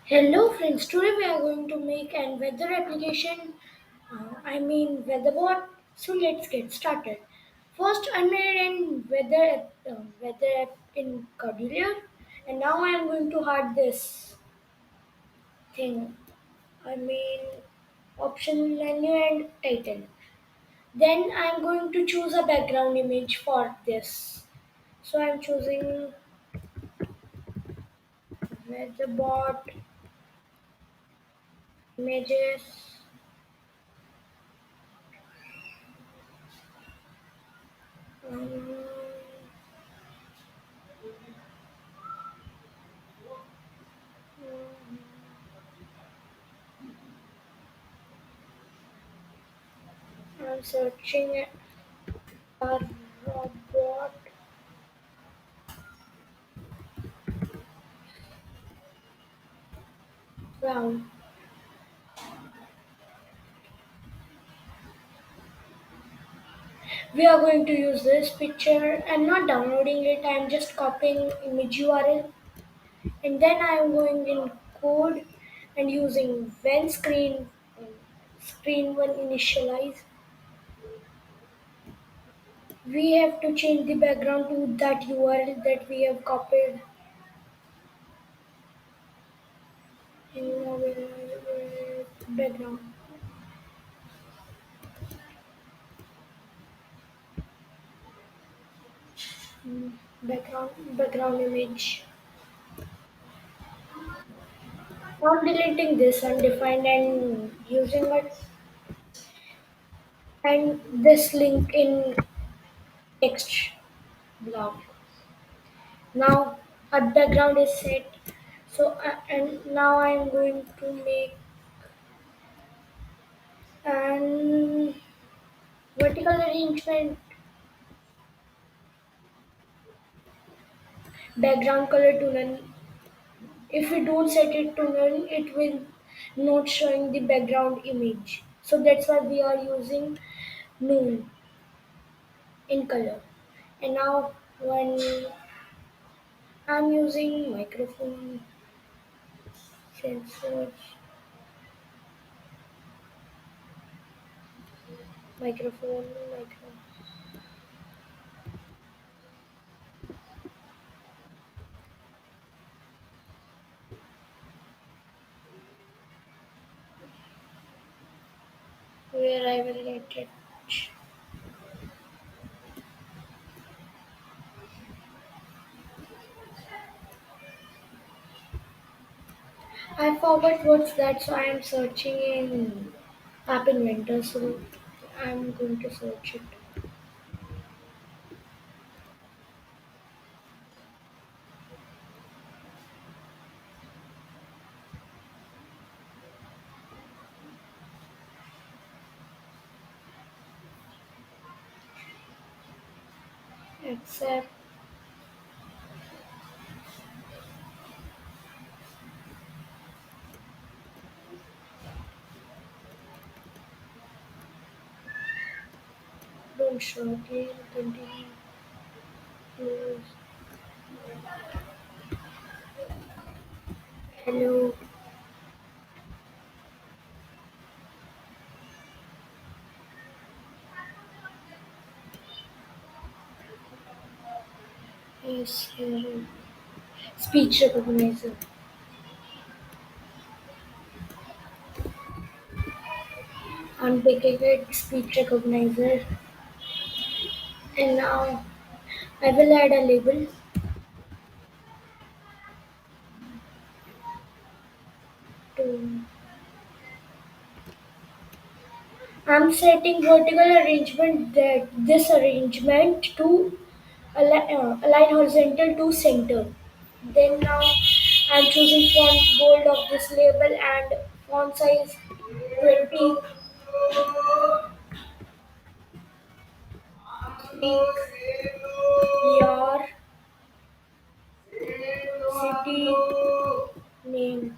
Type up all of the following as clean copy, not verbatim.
Hello friends, today we are going to make an weather application, weather bot. So let's get started. First I made an weather app in Cordillera, and now I am going to hide this thing. I mean option menu and title. Then I am going to choose a background image for this. So I am choosing weather bot images. Um, I'm searching a robot. Wow. We are going to use this picture. I'm not downloading it. I'm just copying image URL. And then I'm going in code and using when screen one initialize. We have to change the background to that URL that we have copied. In background. Background image. I'm deleting this undefined and using it and this link in text block. Now our background is set. So and now I am going to make an vertical arrangement, background color to none. If we don't set it to none, it will not showing the background image. So that's why we are using null in color. And now when I'm using sensors, microphone. Where I will get it. I forgot what's that, so I am searching in App Inventor. So I'm going to search it. Except don't show again. Continue. Close. Hello. Yes. Here. Speech recognizer. I'm taking it. Speech recognizer. And now I will add a label to. I'm setting vertical arrangement that this arrangement to align horizontal to center. Then now I'm choosing font bold of this label and font size 20. Speak your city name.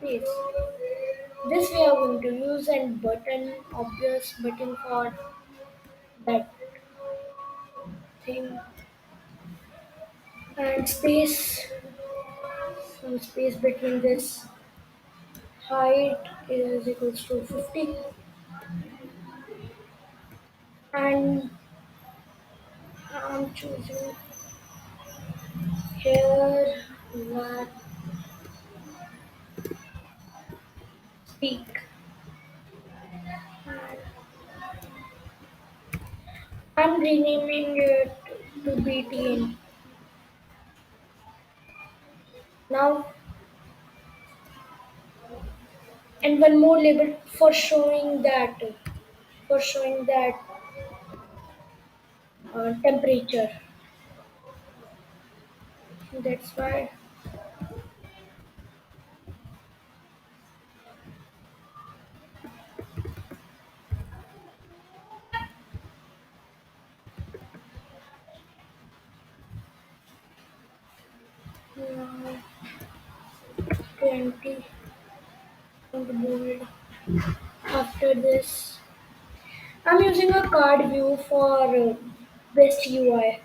Please. This we are going to use and button, obvious button for that thing and space space between this height is equals to 50, and I'm choosing here that peak. I'm renaming it to BTN. Now, and one more label for showing that temperature. That's why uh, 20 bold. After this, I'm using a card view for best UI.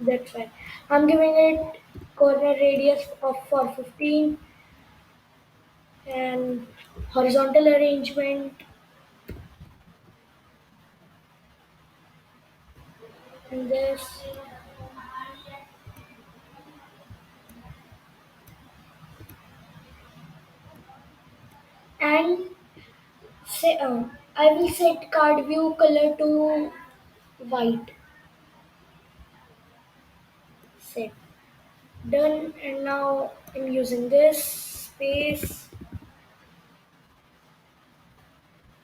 That's why I'm giving it corner radius of for 15 and horizontal arrangement and this, and say I will set card view color to white. Set. Done, and now I'm using this space,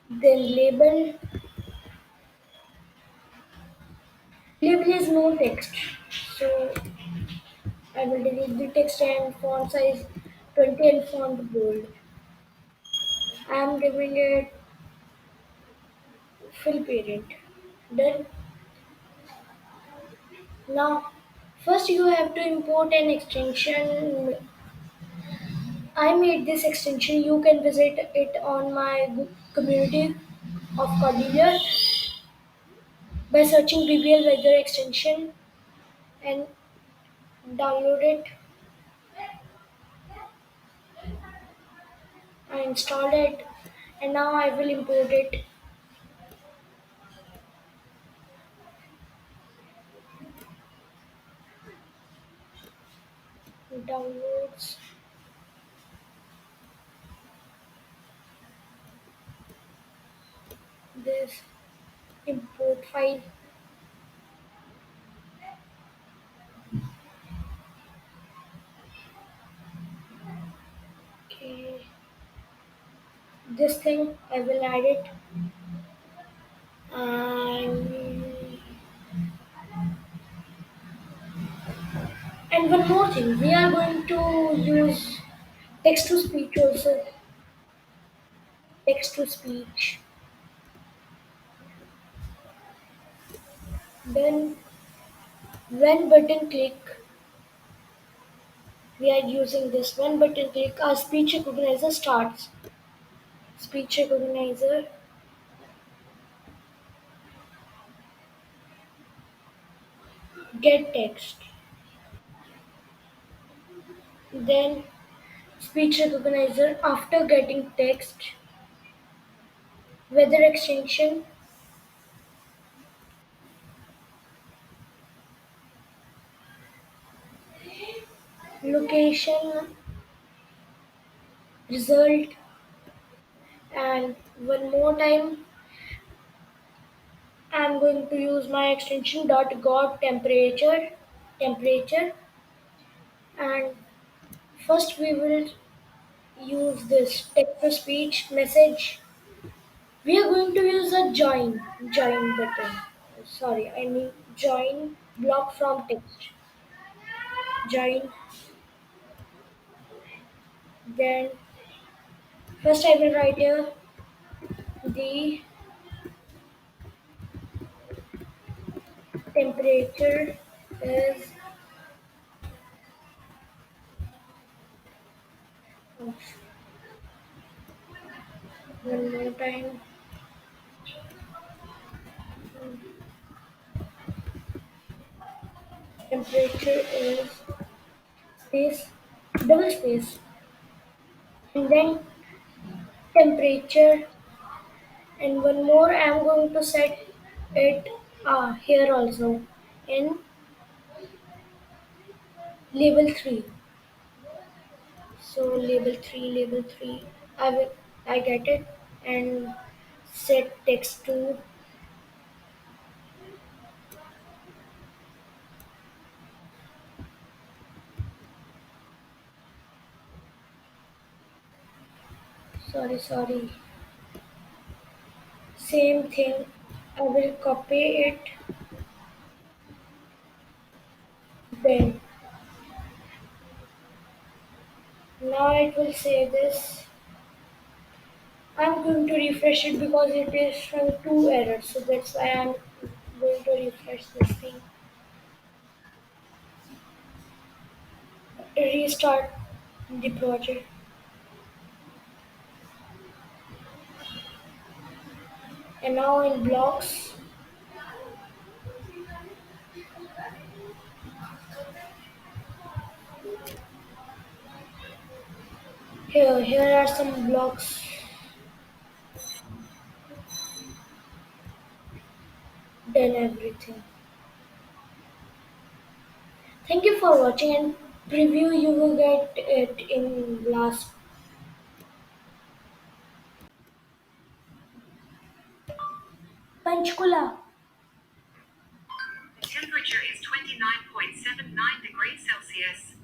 then label. Label is no text, so I will delete the text and font size 20 and font bold. I'm giving it fill parent. Done. Now, first you have to import an extension. I made this extension. You can visit it on my community of Cordelia by searching BBL weather extension and download it. I installed it, and now I will import it. Downloads this import file. Okay, this thing I will add it, and one more thing, we are going to use text to speech also. Text to speech. Then when button click, we are using this when button click, our speech recognizer starts. Speech recognizer, get text. Then speech recognizer, after getting text, weather extension, location, result, and one more time I'm going to use my extension dot got temperature, and first we will use this text to speech message. We are going to use a join button. Sorry, I mean join block from text. Join. Then first I will write here the temperature is oh, one more time. Temperature is space double space, and then temperature, and one more I'm going to set it here also in label 3. So label 3, I will I get it, and set text to, sorry, same thing. I will copy it, then now it will say this. I'm going to refresh it because it is showing two errors, so that's why I'm going to refresh this thing. Restart the project, and now in blocks, here are some blocks, done everything. Thank you for watching, and preview you will get it in last. Panchkula. The temperature is 29.79 degrees Celsius.